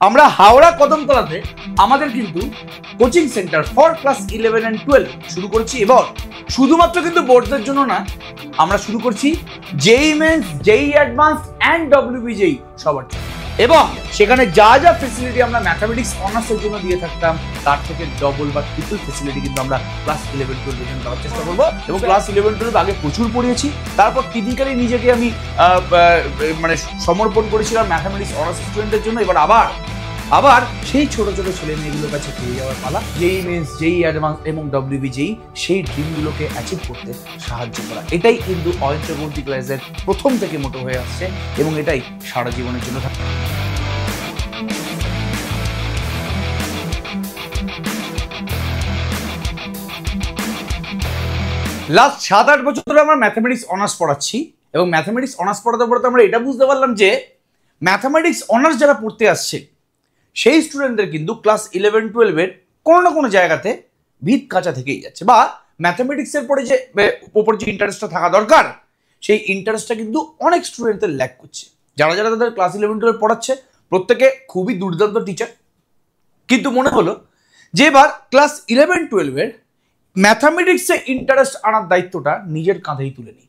আমরা হাওড়া কদমতলাতে আমাদের কিন্তু coaching centre for class 11 and 12 শুরু করেছি এবং শুধুমাত্র কিন্তু বোর্ডদের জন্য না, আমরা শুরু করছি JEE mains, JEE advance and WBJEE সবার জন্য। এবং সেখানে যা যা ফেসিলিটি আমরা ম্যাথামেটিক্স অনার্সের জন্য দিয়ে থাকতাম তার থেকে ডবল বা ট্রিপল ফেসিলিটি কিন্তু আমরা ক্লাস 11-12 জন্য দেওয়ার চেষ্টা করবো। এবং ক্লাস 11-12 আগে প্রচুর পড়িয়েছি, তারপর টিপিক্যালি নিজেকে আমি মানে সমর্পণ করেছিলাম ম্যাথামেটিক্স অনার্স স্টুডেন্টের জন্য। এবার আবার সেই ছোট ছোট ছেলে মেয়েগুলোর কাছে ফিরে যাওয়ার পালা, জেই মেন্স, জেই অ্যাডভান্স এবং ডব্লিউবিজেই সেই ড্রিমগুলোকে অ্যাচিভ করতে সাহায্য করা। এটাই কিন্তু অয়ন চক্রবর্তী ক্লাসের প্রথম থেকে মোটো হয়ে আসছে এবং এটাই সারা জীবনের জন্য থাকে। লাস্ট 7-8 বছর ধরে আমরা ম্যাথামেটিক্স অনার্স পড়াচ্ছি এবং ম্যাথামেটিক্স অনার্স পড়াতে পড়াতে আমরা এটা বুঝতে পারলাম যে ম্যাথামেটিক্স অনার্স যারা পড়তে আসছে সেই স্টুডেন্টদের কিন্তু ক্লাস 11-12 কোনো না কোনো জায়গাতে ভিত কাঁচা থেকেই যাচ্ছে, বা ম্যাথামেটিক্সের পরে যে ওপর যে ইন্টারেস্টটা থাকা দরকার সেই ইন্টারেস্টটা কিন্তু অনেক স্টুডেন্টদের ল্যাক করছে। যারা যারা তাদের ক্লাস 11-12 পড়াচ্ছে প্রত্যেকে খুবই দুর্দান্ত টিচার, কিন্তু মনে হলো যে এবার ক্লাস 11-12 ম্যাথামেটিক্সে ইন্টারেস্ট আনার দায়িত্বটা নিজের কাঁধেই তুলে নিই।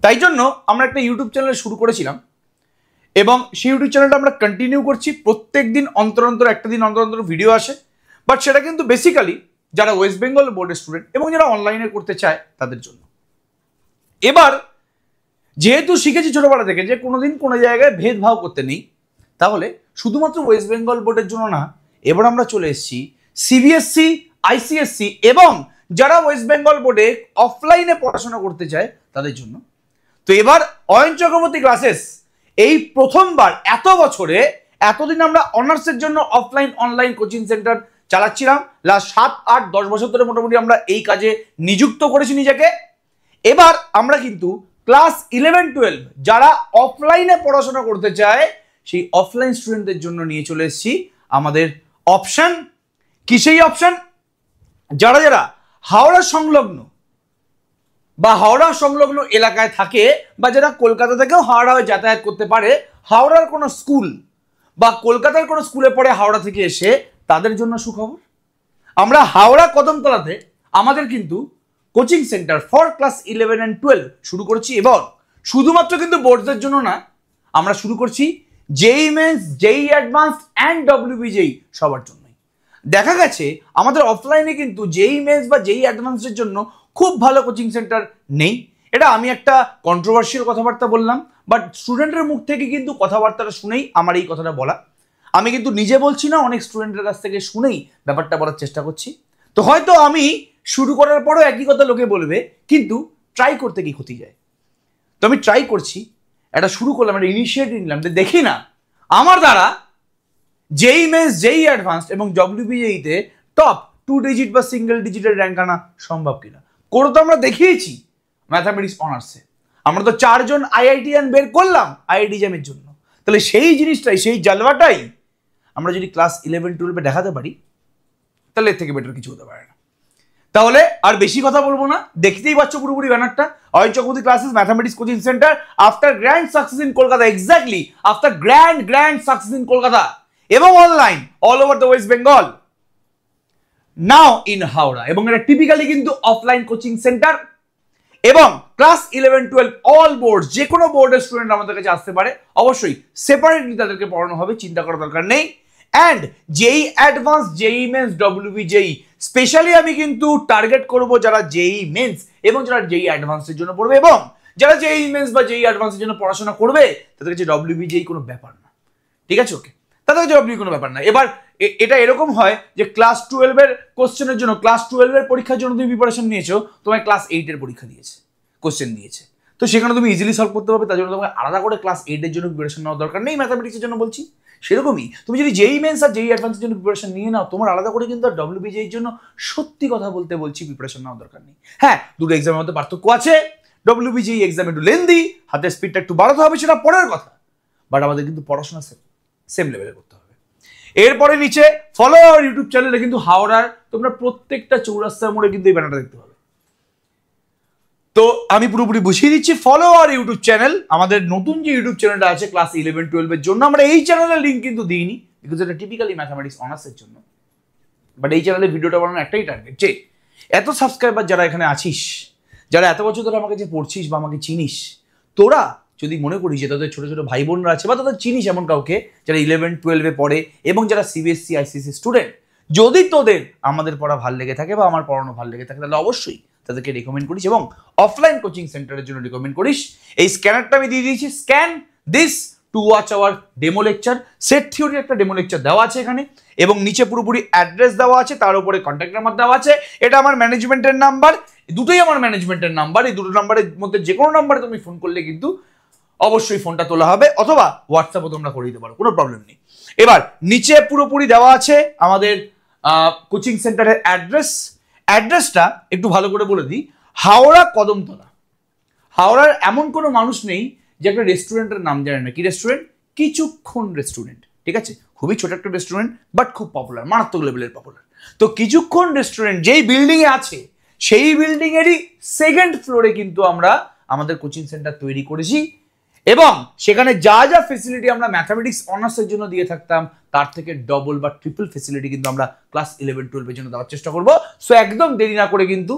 তাই জন্য আমরা একটা ইউটিউব চ্যানেল শুরু করেছিলাম এবং সেই ইউটিউব চ্যানেলটা আমরা কন্টিনিউ করছি। প্রত্যেক দিন অন্তর অন্তর একটা দিন অন্তর অন্তর ভিডিও আসে, বাট সেটা কিন্তু বেসিক্যালি যারা ওয়েস্ট বেঙ্গল বোর্ডের স্টুডেন্ট এবং যারা অনলাইনে করতে চায় তাদের জন্য। এবার যেহেতু শিখেছি ছোটবেলা থেকে যে কোনোদিন কোনো জায়গায় ভেদভাব করতে নেই, তাহলে শুধুমাত্র ওয়েস্ট বেঙ্গল বোর্ডের জন্য না, এবার আমরা চলে এসেছি সিবিএসসি, আইসিএসসি এবং যারা ওয়েস্ট বেঙ্গল বোর্ডে অফলাইনে পড়াশোনা করতে চায় তাদের জন্য। তো এবার অয়ন চক্রবর্তী ক্লাসেস এই প্রথমবার এত বছরে, এতদিন আমরা অনার্সের জন্য অফলাইন অনলাইন কোচিং সেন্টার চালাচ্ছিলাম, লাস্ট 7-8-10 বছর ধরে মোটামুটি আমরা এই কাজে নিযুক্ত করেছি নিজেকে। এবার আমরা কিন্তু ক্লাস 11-12 যারা অফলাইনে পড়াশোনা করতে চায় সেই অফলাইন স্টুডেন্টদের জন্য নিয়ে চলে এসেছি আমাদের অপশন। কি সেই অপশন? যারা যারা হাওড়া সংলগ্ন বা হাওড়া সংলগ্ন এলাকায় থাকে বা যারা কলকাতা থেকেও হাওড়া হয়ে যাতায়াত করতে পারে, হাওড়ার কোনো স্কুল বা কলকাতার কোনো স্কুলে পড়ে হাওড়া থেকে এসে, তাদের জন্য সুখবর। আমরা হাওড়া কদমতলাতে আমাদের কিন্তু কোচিং সেন্টার ফর ক্লাস 11-12 শুরু করেছি এবং শুধুমাত্র কিন্তু বোর্ডদের জন্য না, আমরা শুরু করছি JEE mains, JEE advance and WBJEE সবার জন্যই। দেখা গেছে আমাদের অফলাইনে কিন্তু জেই মেন্স বা জেই অ্যাডভান্সের জন্য খুব ভালো কোচিং সেন্টার নেই। এটা আমি একটা কন্ট্রোভার্সিয়াল কথাবার্তা বললাম, বাট স্টুডেন্টের মুখ থেকে কিন্তু কথাবার্তাটা শুনেই আমার এই কথাটা বলা। আমি কিন্তু নিজে বলছি না, অনেক স্টুডেন্টের কাছ থেকে শুনেই ব্যাপারটা বলার চেষ্টা করছি। তো হয়তো আমি শুরু করার পরেও একই কথা লোকে বলবে, কিন্তু ট্রাই করতে কি ক্ষতি যায়? তো আমি ট্রাই করছি, এটা শুরু করলাম, একটা ইনিশিয়েটিভ নিলাম যে দেখি না আমার দ্বারা জেই মেন্স, জেই অ্যাডভান্স এবং ডব্লিউবিজেইতে টপ 2 ডিজিট বা সিঙ্গেল ডিজিটের র্যাঙ্ক আনা সম্ভব কিনা। করে তো আমরা দেখিয়েছি ম্যাথামেটিক্স অনার্সে, আমরা তো 4 জন আইআইটিয়ান বের করলাম আইআইটি জ্যামের জন্য। তাহলে সেই জিনিসটাই, সেই জালওয়াটাই আমরা যদি ক্লাস 11-12 দেখাতে পারি, তাহলে এর থেকে বেটার কিছু হতে পারে না। তাহলে আর বেশি কথা বলবো না, দেখতেই পাচ্ছ পুরোপুরি ব্যানারটা, Ayan Chakraborty classes mathematics coaching centre after grand success in Kolkata. Exactly after grand success in Kolkata এবং online all over the West Bengal, now in Howrah. এবং এটা টিপিক্যালি কিন্তু অফলাইন কোচিং সেন্টার এবং ক্লাস 11-12 অল বোর্ড, যে কোনো বোর্ডের স্টুডেন্ট আমাদের কাছে আসতে পারে। অবশ্যই সেপারেটলি তাদেরকে পড়ানো হবে, চিন্তা করার দরকার নেই। And JEE advance, JEE mains, WBJEE specially আমি কিন্তু টার্গেট করব যারা জেই মেন্স এবং যারা জেই অ্যাডভান্সের জন্য পড়বে, এবং যারা জেই মেন্স বা জেই অ্যাডভান্সের জন্য পড়াশোনা করবে তাদের কাছে ডব্লিউবিজেই কোনো ব্যাপার না। ঠিক আছে, ওকে, তাদের কাছে ডব্লিউ কোনো ব্যাপার না। এবার এটা এরকম হয় যে ক্লাস 12-এর কোশ্চেনের জন্য, ক্লাস 12-এর পরীক্ষার জন্য তুমি প্রিপারেশন নিয়েছো, তোমায় ক্লাস 8-এর পরীক্ষা দিয়েছে, কোশ্চেন দিয়েছে, তো সেখানে তুমি ইজিলি সলভ করতে পারবে। তার জন্য তোমাকে আলাদা করে ক্লাস 8-এর জন্য প্রিপারেশন নেওয়ার দরকার নেই। ম্যাথামেটিক্সের জন্য বলছি, সেরকমই তুমি যদি জেই মেন্স আর জেই অ্যাডভান্সের জন্য প্রিপারেশন নিয়ে নাও, তোমার আলাদা করে কিন্তু আর ডব্লিউবিজের জন্য সত্যি কথা বলতে বলছি প্রিপারেশন নেওয়ার দরকার নেই। হ্যাঁ, দুটো এক্সামের মধ্যে পার্থক্য আছে, ডব্লিউবিজেই এক্সাম একটু লেন্দি, হাতের স্পিডটা একটু বাড়াতে হবে, সেটা পরের কথা, বাট আমাদের কিন্তু পড়াশোনা সেম লেভেলে করতে হবে। এরপরে নিচে ফলো আওয়ার ইউটিউব চ্যানেলে কিন্তু হাওড়ার তোমরা প্রত্যেকটা চৌরাস্তার মোড়ে কিন্তু এই ব্যানারটা দেখতে পাবে। তো আমি পুরোপুরি বুঝিয়ে দিচ্ছি, ফলো আওয়ার ইউটিউব চ্যানেল। আমাদের নতুন যে ইউটিউব চ্যানেলটা আছে ক্লাস 11-12 এর জন্য, আমরা এই চ্যানেলের লিঙ্ক কিন্তু দিইনি, বিকজ এটা টিপিক্যালি ম্যাথামেটিক্স অনার্সের জন্য। বাট এই চ্যানেলে ভিডিওটা বানানোর একটাই টার্গেট যে এত সাবস্ক্রাইবার যারা এখানে আছিস, যারা এত বছর ধরে আমাকে যে পড়ছিস বা আমাকে চিনিস, তোরা যদি মনে করিস যে তাদের ছোটো ছোটো ভাই বোনরা আছে বা তাদের চিনিস এমন কাউকে যারা 11-12 পড়ে এবং যারা সিবিএসসি আইসিএসসি স্টুডেন্ট, যদি তোদের আমাদের পড়া ভাল লেগে থাকে বা আমার পড়ানো ভাল লেগে থাকে তাহলে অবশ্যই তাদেরকে রেকমেন্ড করিস এবং অফলাইন কোচিং সেন্টারের জন্য রেকমেন্ড করিস। এই স্ক্যানারটা আমি দিয়ে দিয়েছি, scan this to watch our demo lecture. Set থিওরির একটা ডেমো লেকচার দেওয়া আছে এখানে এবং নিচে পুরোপুরি অ্যাড্রেস দেওয়া আছে, তার উপরে কন্ট্যাক্ট নাম্বার দেওয়া আছে। এটা আমার ম্যানেজমেন্টের নাম্বার, দুটোই আমার ম্যানেজমেন্টের নাম্বার। এই দুটো নাম্বারের মধ্যে যে কোনো নাম্বারে তুমি ফোন করলে কিন্তু অবশ্যই ফোনটা তোলা হবে, অথবা হোয়াটসঅ্যাপও তোমরা করে দিতে পারো, কোনো প্রবলেম নেই। এবার নিচে পুরোপুরি দেওয়া আছে আমাদের কোচিং সেন্টারের অ্যাড্রেসটা একটু ভালো করে বলে দিই, হাওড়া কদমতলা। হাওড়ার এমন কোনো মানুষ নেই যে একটা রেস্টুরেন্টের নাম জানে না। কি রেস্টুরেন্ট? কিছুক্ষণ রেস্টুরেন্ট, ঠিক আছে? খুবই ছোট একটা রেস্টুরেন্ট বাট খুব পপুলার, মারাত্মক লেভেলের পপুলার। তো কিছুক্ষণ রেস্টুরেন্ট যেই বিল্ডিংয়ে আছে সেই বিল্ডিংয়েরই সেকেন্ড ফ্লোরে কিন্তু আমরা আমাদের কোচিং সেন্টার তৈরি করেছি এবং সেখানে যা যা ফেসিলিটি আমরা ম্যাথামেটিক্স অনার্সের জন্য দিয়ে থাকতাম তার থেকে ডবল বা ট্রিপল ফেসিলিটি কিন্তু আমরা ক্লাস 11-12 জন্য দেওয়ার চেষ্টা করবো। সো একদম দেরি না করে কিন্তু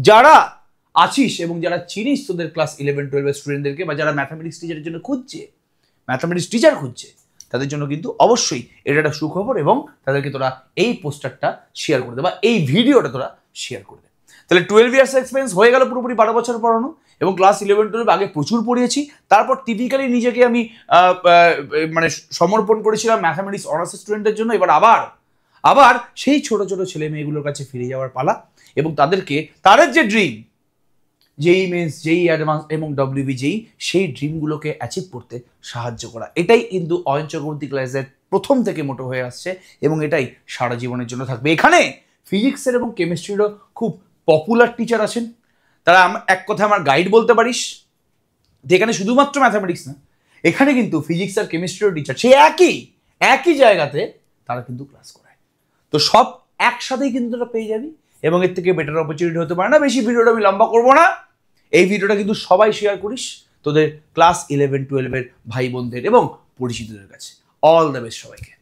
যারা আছিস এবং যারা চিনিস তোদের ক্লাস 11-12 স্টুডেন্টদেরকে বা যারা ম্যাথামেটিক্স টিচারের জন্য খুঁজছে, ম্যাথামেটিক্স টিচার খুঁজছে, তাদের জন্য কিন্তু অবশ্যই এটা একটা সুখবর এবং তাদেরকে তোরা এই পোস্টারটা শেয়ার করে দে বা এই ভিডিওটা তোরা শেয়ার করে দে। তাহলে 12 ইয়ার্স এক্সপিরিয়েন্স হয়ে গেল পুরোপুরি 12 বছর পড়ানো এবং ক্লাস 11-12 আগে প্রচুর পড়িয়েছি। তারপর টিপিক্যালি নিজেকে আমি মানে সমর্পণ করেছিলাম ম্যাথামেটিক্স অনার্স স্টুডেন্টদের জন্য। এবার আবার সেই ছোট ছোট ছেলে মেয়েগুলোর কাছে ফিরে যাওয়ার পালা এবং তাদেরকে তাদের যে ড্রিম যেই মেন্স, যেই অ্যাডভান্স এবং WBJEE, সেই ড্রিমগুলোকে অ্যাচিভ করতে সাহায্য করা, এটাই কিন্তু অয়ন চক্রবর্তী ক্লাসের প্রথম থেকে মোটো হয়ে আসছে এবং এটাই সারা জীবনের জন্য থাকবে। এখানে ফিজিক্সের এবং কেমিস্ট্রিরও খুব পপুলার টিচার আছেন, তারা এক কথা আমার গাইড বলতে পারিস। এখানে শুধুমাত্র ম্যাথামেটিক্স না, এখানে কিন্তু ফিজিক্স আর কেমিস্ট্রির টিচার সেই একই জায়গাতে তারা কিন্তু ক্লাস করায়। তো সব একসাথেই কিন্তু তোরা পেয়ে যাবি এবং এর থেকে বেটার অপরচুনিটি হতে পারে না। বেশি ভিডিওটা আমি লম্বা করবো না, এই ভিডিওটা কিন্তু সবাই শেয়ার করিস তোদের ক্লাস 11-12 ভাই বোনদের এবং পরিচিতদের কাছে। অল দ্য বেস্ট সবাইকে।